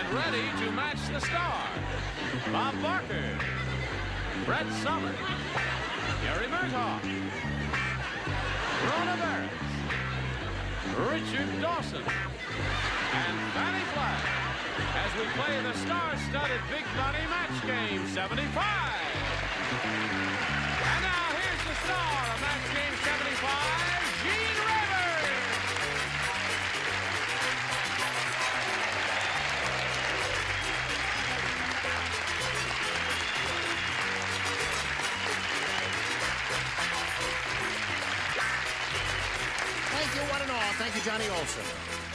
And ready to match the star, Bob Barker, Brett Summers, Gary Burghoff, Rona Barrett, Richard Dawson, and Fannie Flagg as we play the star-studded Big Money Match Game 75. And now here's the star of Match Game 75, Gene Rivers. Thank you, one and all. Thank you, Johnny Olson.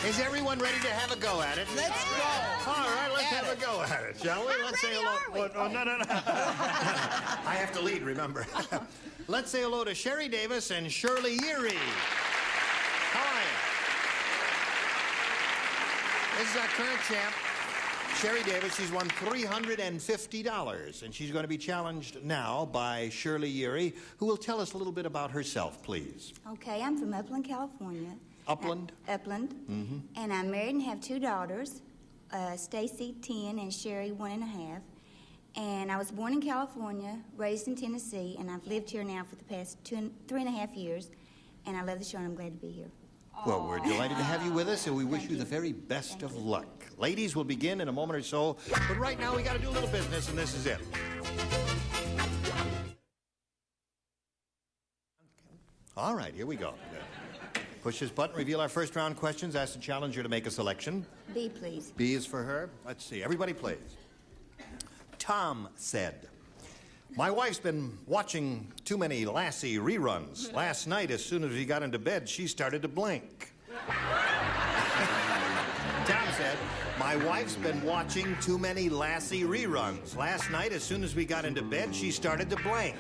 Is everyone ready to have a go at it? Let's go. All right, let's have a go at it, shall we? Let's say hello. Oh, no. I have to lead, remember. Let's say hello to Sherry Davis and Shirley Yeary. How are you? This is our current champ, Sherry Davis. She's won $350, and she's going to be challenged now by Shirley Yeary, who will tell us a little bit about herself, please. Okay, I'm from Upland, California. Upland? Upland. Mm-hmm. And I'm married and have 2 daughters, Stacy, 10, and Sherry, 1.5. And I was born in California, raised in Tennessee, and I've lived here now for the past 3.5 years. And I love the show, and I'm glad to be here. Well, we're delighted to have you with us, and we wish you the very best of luck. Ladies, will begin in a moment or so, but right now we got to do a little business, and this is it. All right, here we go. Push this button, reveal our first round questions, ask the challenger to make a selection. B, please. B is for her. Let's see. Everybody plays. Tom said, "My wife's been watching too many Lassie reruns. Last night, as soon as we got into bed, she started to blink." Tom said, "My wife's been watching too many Lassie reruns. Last night, as soon as we got into bed, she started to blink."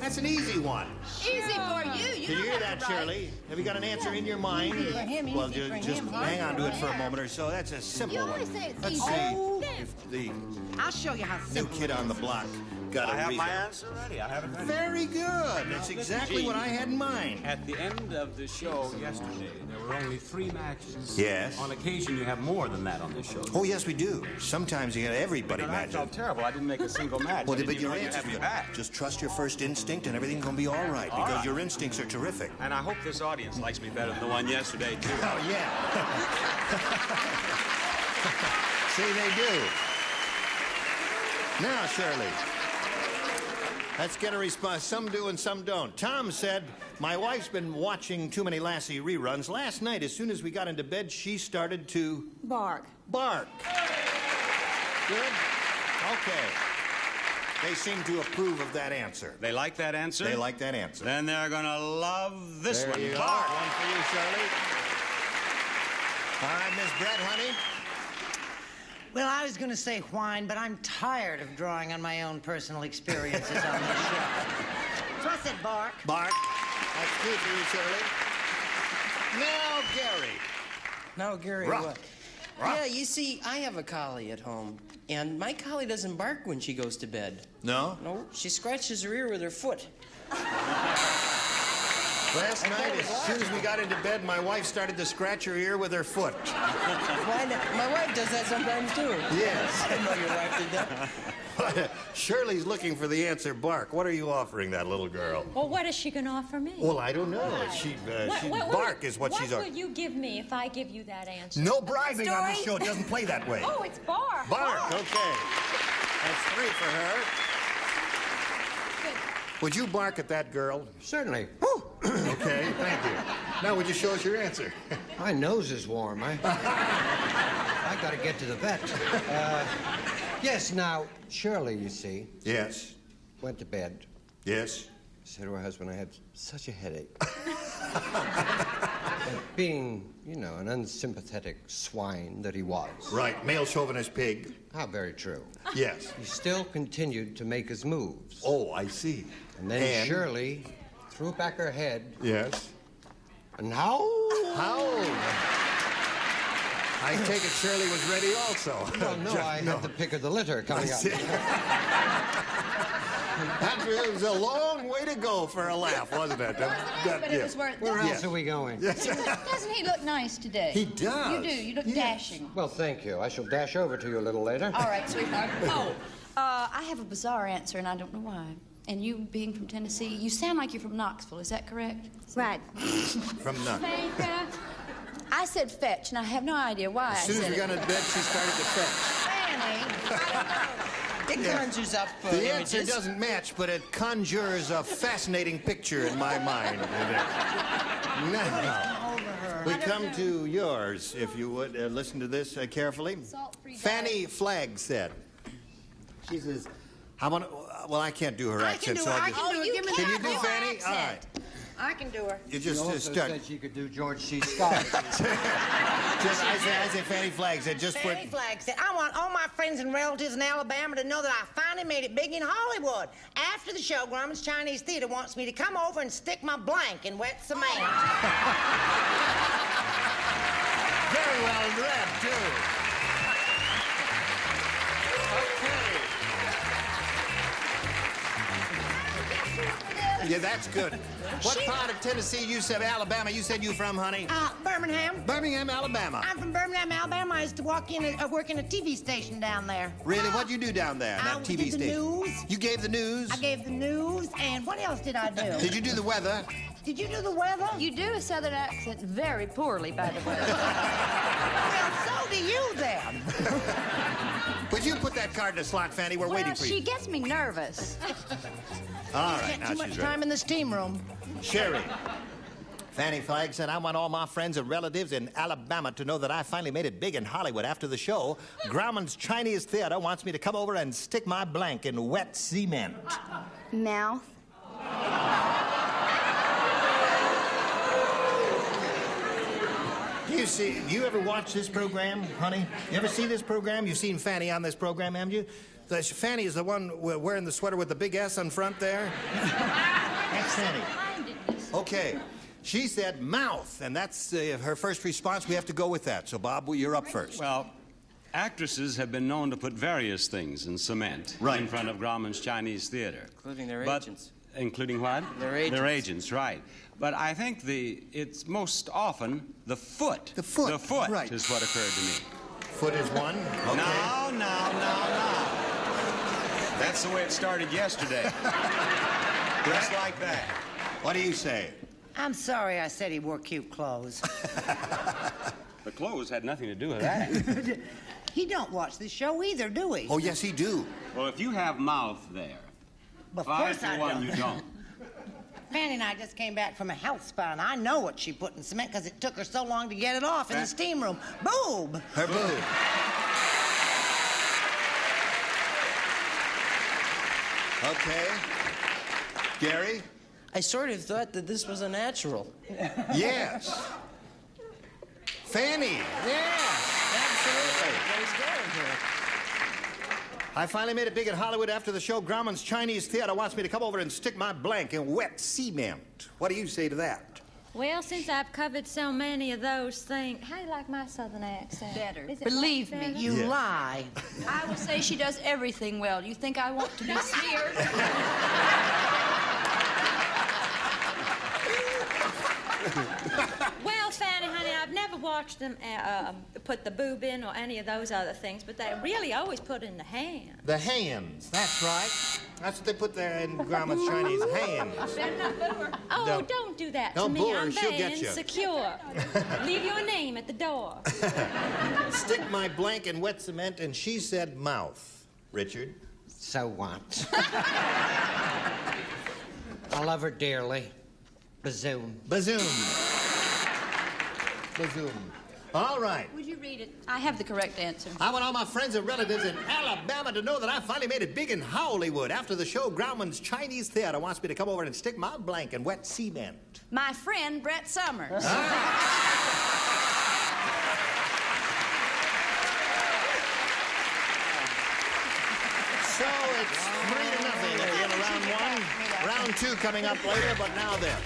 That's an easy one. Easy for you. Did you hear that, Shirley? Have you got an answer in your mind? Easy for him, Well, easy for just him. hang on to it for a moment or so. That's a simple You one. always say it's Let's easy. see Oh. if the I'll show you how new simple kid on the block got I a have reason. my answer ready. I have it ready. Very good. That's exactly Gene. what I had in mind. At the end of the show yesterday, there were only 3 matches. Yes. On occasion, you have more than that on this show. Oh, yes, we do. Sometimes you get everybody I matches. felt terrible. I didn't make a single match. Well, I didn't but even your know you answer's had me good. back. Just trust your first instinct and everything's going to be all right because right. your instincts are terrific. And I hope this audience likes me better than the one yesterday, too. Oh, yeah. See, they do. Now, Shirley, let's get a response. Some do and some don't. Tom said, "My wife's been watching too many Lassie reruns. Last night, as soon as we got into bed, she started to Bark. bark." Good? Okay. They seem to approve of that answer. They like that answer? They like that answer. Then they're gonna love this There one. you Bark. are. One for you, Shirley. All right, Miss Brett, honey. Well, I was going to say whine, but I'm tired of drawing on my own personal experiences on this show. So I said bark. Bark. That's good for you, Shirley. Now, Gary. No, Gary, Ruff. what? Ruff. Yeah, you see, I have a collie at home, and my collie doesn't bark when she goes to bed. No? No, she scratches her ear with her foot. Last night, as soon as we got into bed, my wife started to scratch her ear with her foot. Why not? My wife does that sometimes, too. Yes. I didn't know your wife did that. Shirley's looking for the answer, bark. What are you offering that little girl? Well, what is she going to offer me? Well, I don't know. Bark is what she's What will you give me if I give you that answer? No bribing on this Story? show. It doesn't play that way. Oh, it's bark. Bark, okay. That's 3 for her. Good. Would you bark at that girl? Certainly. Okay, thank you. Now, would you show us your answer? My nose is warm. I got to get to the vet. Yes, now, Shirley, you see, Yes. went to bed. Yes. Said to her husband, I had such a headache. And being, you know, an unsympathetic swine that he was. Right, male chauvinist pig. How very true. Yes. He still continued to make his moves. Oh, I see. And then Shirley threw back her head Yes. and howled. How? I take it Shirley was ready also. Well, no, I had the pick of the litter coming up. That was a long way to go for a laugh, wasn't it? But it was worth Where it. else are we going? Doesn't he look nice today? He does. You do. You look dashing. Well, thank you. I shall dash over to you a little later. All right, sweetheart. Oh, I have a bizarre answer, and I don't know why. And you, being from Tennessee, you sound like you're from Knoxville. Is that correct? Right. From nothing. I said fetch, and I have no idea why As soon as we got into bed, she started to fetch. It conjures up The answer images. doesn't match, but it conjures a fascinating picture in my mind. Now, we come to yours, if you would. Listen to this carefully. Fannie Flagg said, she says, well, I can't do her accent. I can do it. Can you do Fannie? All right. I can do her. You She just also start. said she could do George C. Scott. I say Fannie Flagg said, just put. Fannie Flagg said, I want all my friends and relatives in Alabama to know that I finally made it big in Hollywood. After the show, Grauman's Chinese Theater wants me to come over and stick my blank in wet cement. Very well read, too. Okay. Yeah, that's good. What part of Tennessee? You said Alabama. You said you from, honey? Birmingham. Birmingham, Alabama. I'm from Birmingham, Alabama. I used to work in a TV station down there. Really? What'd you do down there, I that TV did the station? news. You gave the news? I gave the news, and what else did I do? Did you do the weather? Did you do the weather? You do a southern accent very poorly, by the way. Well, so do you then. Would you put that card in the slot, Fannie? We're waiting for She you. gets me nervous. All right, Spent now too much she's time ready. in the steam room. Sherry. Fannie Flagg said, I want all my friends and relatives in Alabama to know that I finally made it big in Hollywood after the show. Grauman's Chinese Theater wants me to come over and stick my blank in wet cement. Mouth. Do you ever watch this program, honey? You ever see this program? You've seen Fannie on this program, haven't you? Fannie is the one wearing the sweater with the big S on front there. That's Fannie. Okay. She said mouth, and that's her first response. We have to go with that. So, Bob, you're up first. Well, actresses have been known to put various things in cement in front of Grauman's Chinese Theater. Including their agents. Including what? Their agents. Their agents, right. But I think it's most often the foot. The foot, The foot right. is what occurred to me. Foot is one. Okay. No. That's the way it started yesterday. Just like that. What do you say? I'm sorry I said he wore cute clothes. The clothes had nothing to do with that. He don't watch the show either, do we? Oh, yes, he do. Well, if you have mouth there, Of 5 course to I 1 don't. you don't. Fannie and I just came back from a health spa, and I know what she put in cement because it took her so long to get it off in the steam room. Boob! Her boob. Okay. Gary? I sort of thought that this was a natural. Yes. Fannie. Yes, absolutely. I finally made it big in Hollywood after the show. Grauman's Chinese Theater wants me to come over and stick my blank in wet cement. What do you say to that? Well, since I've covered so many of those things, how do you like my southern accent? Better. Is it Believe much me, better? You Yeah. lie. I will say she does everything well. You think I want to be smeared? Well, Fannie, honey, I've never watched them put the boob in or any of those other things, but they really always put in the hand. The hands. That's right. That's what they put there in Grauman's Chinese, hands. Oh, No. don't do that Don't to me. boo her, I'm she'll very get you. insecure. Leave your name at the door. Stick my blank in wet cement, and she said mouth. Richard? So what? I love her dearly. Bazoom. Bazoom. Bazoom. All right. Would you read it? I have the correct answer. I want all my friends and relatives in Alabama to know that I finally made it big in Hollywood. After the show, Grauman's Chinese Theater wants me to come over and stick my blank in wet cement. My friend, Brett Summers. So it's 3-0 at the end of round one. Round two coming up later, but now this.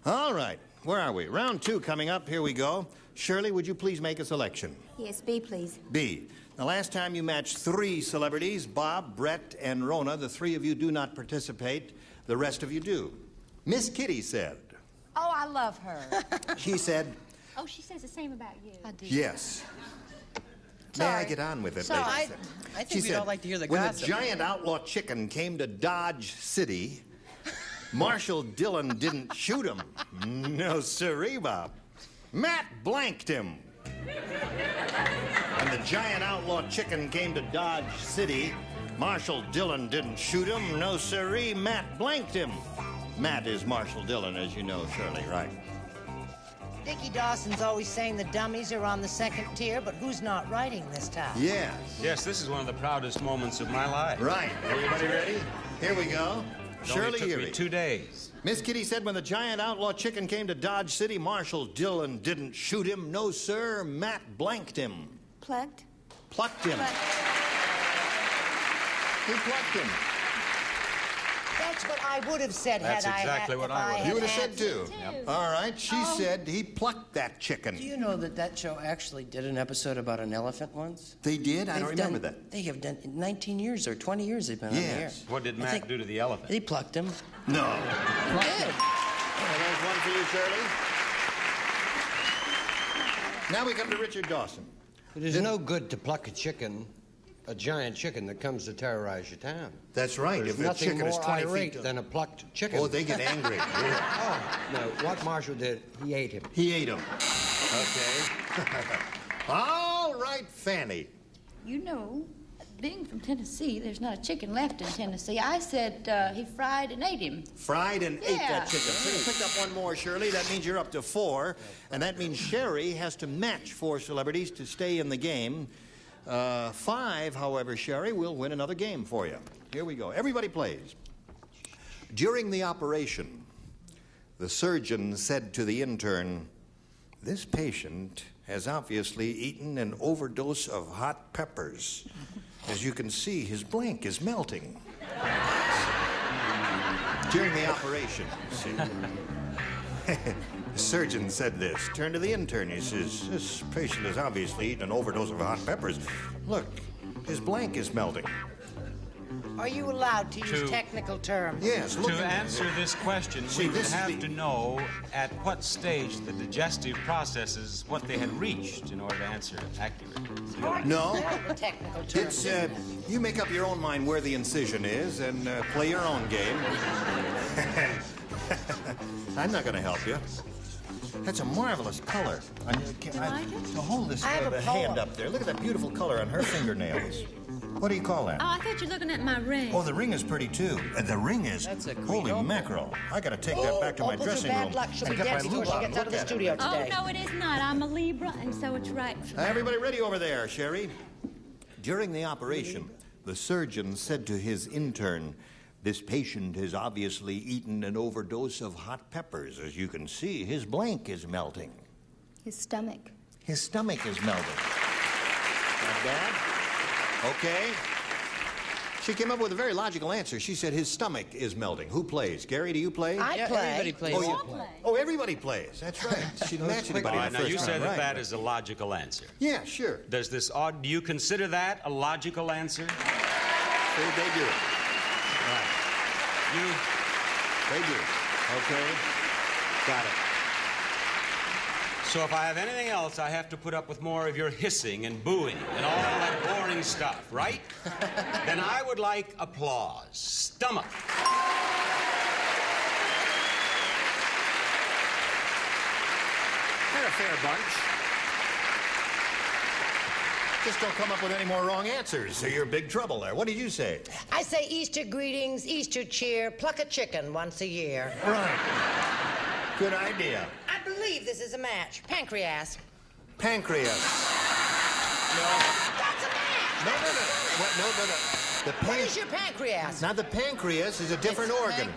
All right, where are we? Round two coming up. Here we go. Shirley, would you please make a selection? Yes, B, please. B. The last time you matched 3 celebrities, Bob, Brett, and Rona, the 3 of you do not participate. The rest of you do. Miss Kitty said. Oh, I love her. She said, Oh, she says the same about you. I do. yes. May I get on with it, So ladies? I think She we'd said, all like to hear the when gossip. the giant outlaw chicken came to Dodge City, Marshal Dillon didn't shoot him. No, sirree, Bob. Matt blanked him. When the giant outlaw chicken came to Dodge City, Marshal Dillon didn't shoot him. No, sirree, Matt blanked him. Matt is Marshal Dillon, as you know, Shirley, right? Dickie Dawson's always saying the dummies are on the 2nd tier, but who's not writing this time? Yes. Yes, this is one of the proudest moments of my life. Right. Everybody ready? Here we go. It only Shirley took me Erie. 2 days. Miss Kitty said when the giant outlaw chicken came to Dodge City, Marshal Dillon didn't shoot him. No, sir, Matt blanked him. Plucked? Plucked him. He plucked him. That's what I would have said That's had exactly I what had, I if would have. You would have had said too. Yep. All right. She said he plucked that chicken. Do you know that show actually did an episode about an elephant once? They did? I don't They've remember done- that. They have done 19 years or 20 years they've been on the air. Yes. What did I Matt think do to the elephant? They plucked him. No. They did. There's one for you, Shirley. Now we come to Richard Dawson. It is no good to pluck a giant chicken that comes to terrorize your town. That's right. There's If the nothing chicken is more 20 irate feet than a plucked chicken. Oh, they get angry. Oh, no, what Marshall did, he ate him. He ate him. Okay. All right, Fannie. You know, being from Tennessee, there's not a chicken left in Tennessee. I said he fried and ate him. Fried and ate Yeah. that chicken. So you picked up one more, Shirley. That means you're up to 4. And that means Sherry has to match 4 celebrities to stay in the game. 5, however, Sherry, will win another game for you. Here we go. Everybody plays. During the operation, the surgeon said to the intern, "This patient has obviously eaten an overdose of hot peppers. As you can see, his blank is melting." During the operation, see, the surgeon said this. Turned to the intern. He says, "This patient has obviously eaten an overdose of hot peppers. Look, his blank is melting." Are you allowed to use To- technical terms? Yes, look To at answer this question, See, we would this is have the- to know at what stage the digestive processes, what they had reached in order to answer accurately. No. The technical terms. It's, you make up your own mind where the incision is and play your own game. I'm not going to help you. That's a marvelous color. To hold this I have a hand poem. up there. Look at that beautiful color on her fingernails. What do you call that? Oh, I thought you were looking at my ring. Oh, the ring is pretty too. The ring is. That's a Holy Guido. mackerel! I got to take that back to my Opals are dressing bad room luck. She'll and be get my dead before loop she out gets and out of look the at studio it. Oh, today. no, it is not. I'm a Libra, and so it's right. Everybody ready over there, Sherry? During the operation, the surgeon said to his intern, "This patient has obviously eaten an overdose of hot peppers. As you can see, his blank is melting. His stomach. His stomach is melting." Not bad? Okay. She came up with a very logical answer. She said his stomach is melting. Who plays? Gary, do you play? I Yeah, play. everybody plays. Oh, you all play. Oh, everybody plays. That's right. She didn't match anybody All in right, the now first you said round, that right. that is a logical answer. Yeah, sure. Does this odd? Do you consider that a logical answer? They do. Right. You They do. Okay. Got it. So if I have anything else, I have to put up with more of your hissing and booing and all that boring stuff, right? Then I would like applause. Stomach. They're a fair bunch. Just don't come up with any more wrong answers, or you're in big trouble there. What did you say? I say Easter greetings, Easter cheer, pluck a chicken once a year. Right. Good idea. I believe this is a match. Pancreas. Pancreas. That's a match. No. What? No. The What is your pancreas? Now, the pancreas is a different organ.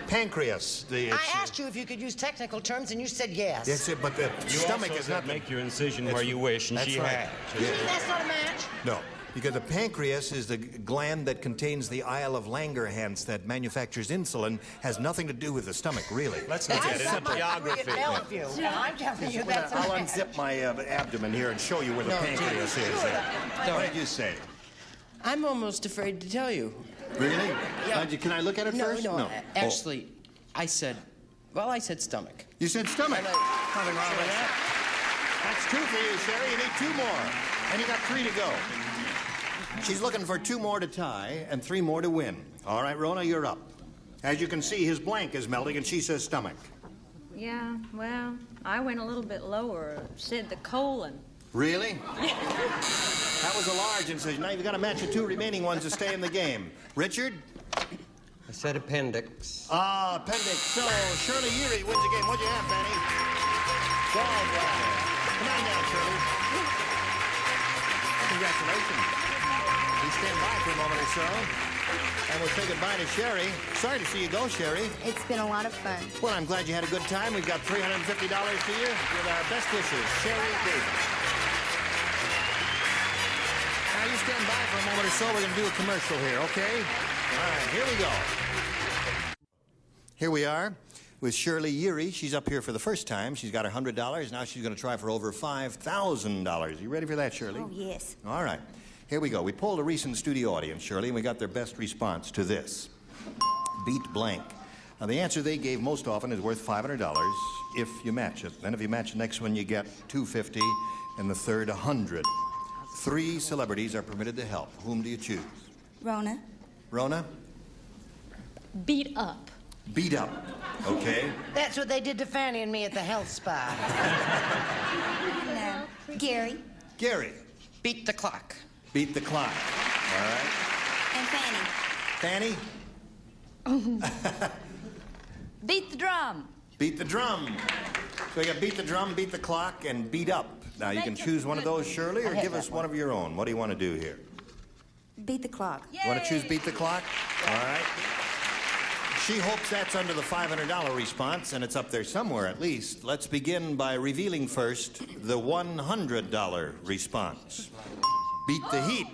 Pancreas. I asked you if you could use technical terms, and you said yes. That's it, but the You stomach also is said not. make your incision That's- where you wish, and that's she right. had. You mean that's not a match? No. Because the pancreas is the gland that contains the Isle of Langerhans that manufactures insulin. Has nothing to do with the stomach, really. Let's not get into geography. I'm telling you, that's I'll unzip my abdomen here and show you where the pancreas is. What did you say? I'm almost afraid to tell you. Really? Yeah. Can I look at it first? No. Actually, I said stomach. You said stomach. Nothing wrong with that. That's 2 for you, Sherry. You need 2 more. And you got 3 to go. She's looking for 2 more to tie and 3 more to win. All right, Rona, you're up. As you can see, his blank is melting, and she says stomach. Yeah, well, I went a little bit lower, said the colon. Really? That was a large incision. Now you've got to match the 2 remaining ones to stay in the game. Richard? I said appendix. Appendix. So, Shirley Yeary wins the game. What'd you have, Fannie? Gallbladder. Come on down, Shirley. Congratulations. We stand by for a moment or so, and we'll say goodbye to Sherry. Sorry to see you go, Sherry. It's been a lot of fun. Well, I'm glad you had a good time. We've got $350 to you with our best wishes. Sherry Davis. Now, you stand by for a moment or so. We're going to do a commercial here, okay? All right, here we go. Here we are with Shirley Yeary. She's up here for the first time. She's got her $100. Now she's going to try for over $5,000. You ready for that, Shirley? Oh, yes. All right. Here we go. We polled a recent studio audience, Shirley, and we got their best response to this. Beat blank. Now, the answer they gave most often is worth $500 if you match it. Then if you match the next one, you get $250, and the third, $100. 3 celebrities are permitted to help. Whom do you choose? Rona. Rona? Beat up. Beat up. Okay. That's what they did to Fannie and me at the health spa. No. Gary. Gary. Beat the clock. Beat the clock. All right. And Fannie. Fannie? Beat the drum. Beat the drum. So you got beat the drum, beat the clock, and beat up. Now, you can choose one of those, Shirley, or give us one of your own. What do you want to do here? Beat the clock. You want to choose beat the clock? All right. She hopes that's under the $500 response, and it's up there somewhere at least. Let's begin by revealing first the $100 response. Beat the heat.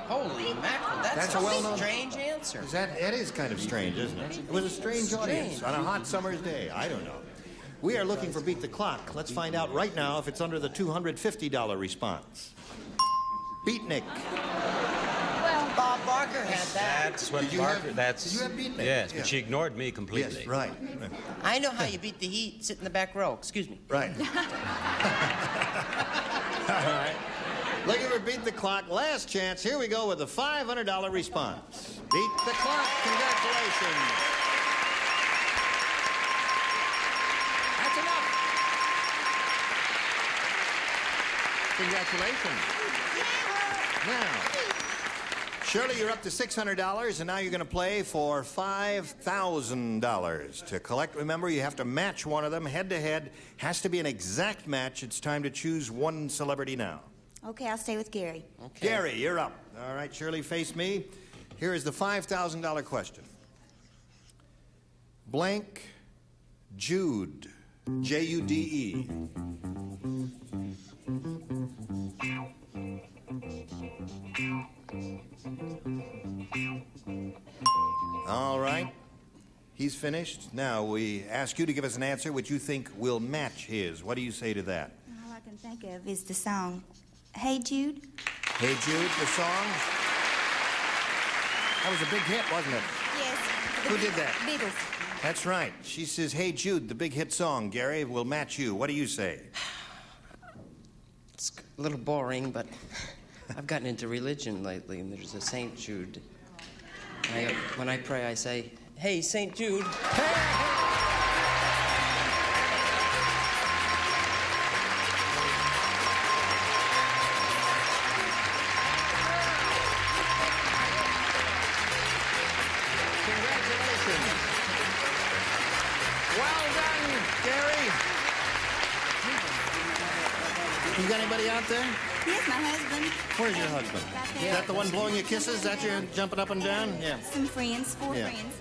Holy mackerel, that's a a well-known strange answer. It is kind of strange, isn't it? It was a strange audience on a hot summer's day. I don't know. We are looking for Beat the Clock. Let's find out right now if it's under the $250 response. Beatnik. Well, Bob Barker had that. That's what Did you Barker... have- that's... did you have beatnik? Yes, Yeah. but she ignored me completely. Yes, right. I know how you beat the heat. Sit in the back row. Excuse me. Right. All right. Looking for Beat the Clock. Last chance. Here we go with the $500 response. Beat the Clock. Congratulations. That's enough. Congratulations. Now, Shirley, you're up to $600, and now you're going to play for $5,000. To collect, remember, you have to match one of them head-to-head. Has to be an exact match. It's time to choose one celebrity now. Okay, I'll stay with Gary. Okay. Gary, you're up. All right, Shirley, face me. Here is the $5,000 question. Blank Jude, J-U-D-E. All right. He's finished. Now, we ask you to give us an answer which you think will match his. What do you say to that? All I can think of is the song, Hey Jude. Hey Jude, the song? That was a big hit, wasn't it? Yes. Who did that? Beatles. That's right. She says, Hey Jude, the big hit song. Gary, will match you. What do you say? It's a little boring, but I've gotten into religion lately, and there's a St. Jude. When I pray, I say, Hey, St. Jude. Congratulations. Well done, Gary. You got anybody out there? Yes, my husband. Where's your husband? Right Is there. that the one blowing your kisses? That you're jumping up and down? Yeah. Some friends, four Yeah. friends.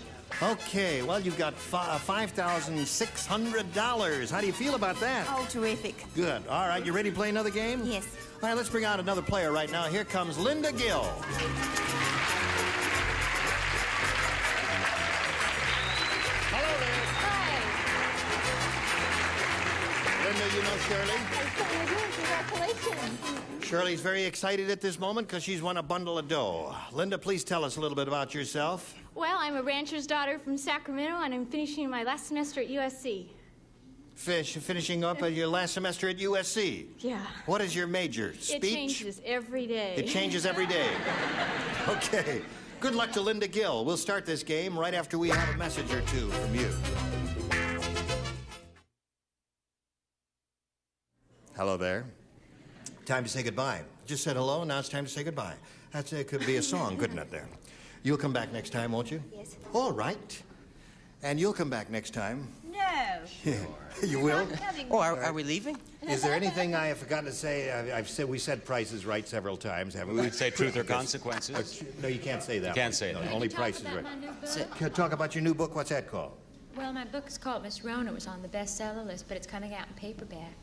Okay, well, you've got $5,600. How do you feel about that? Oh, terrific. Good. All right, you ready to play another game? Yes. All right, let's bring out another player right now. Here comes Linda Gill. Hello there. Linda, you know Shirley? Congratulations. Shirley's very excited at this moment because she's won a bundle of dough. Linda, please tell us a little bit about yourself. Well, I'm a rancher's daughter from Sacramento, and I'm finishing my last semester at USC. Finishing up your last semester at USC. Yeah. What is your major? Speech? It changes every day. It changes every day. Okay. Good luck to Linda Gill. We'll start this game right after we have a message or two from you. Hello there. Time to say goodbye. Just said hello, now it's time to say goodbye. It could be a song, couldn't it, there? You'll come back next time, won't you? Yes. All right. And you'll come back next time. No. You will? Oh, are we leaving? Is there anything I have forgotten to say? We said Price is Right several times, haven't we? We'd say Truth or Consequences. No, you can't say that. You can't say that. Only Price is Right. Can I talk about your new book? What's that called? Well, my book is called Miss Rona. It was on the bestseller list, but it's coming out in paperback.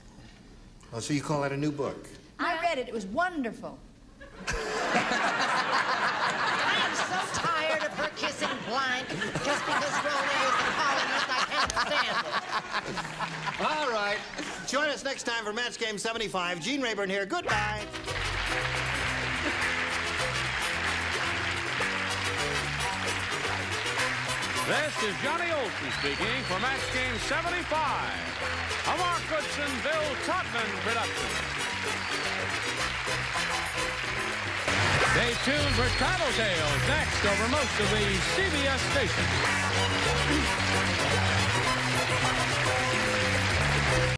Oh, so you call that a new book? I read it. It was wonderful. I am so tired of her kissing blank just because Rona is the columnist. I can't stand it. All right. Join us next time for Match Game 75. Gene Rayburn here. Goodbye. This is Johnny Olson speaking for Match Game 75. A Mark Goodson, Bill Todman production. Stay tuned for Tattletales next over most of the CBS stations.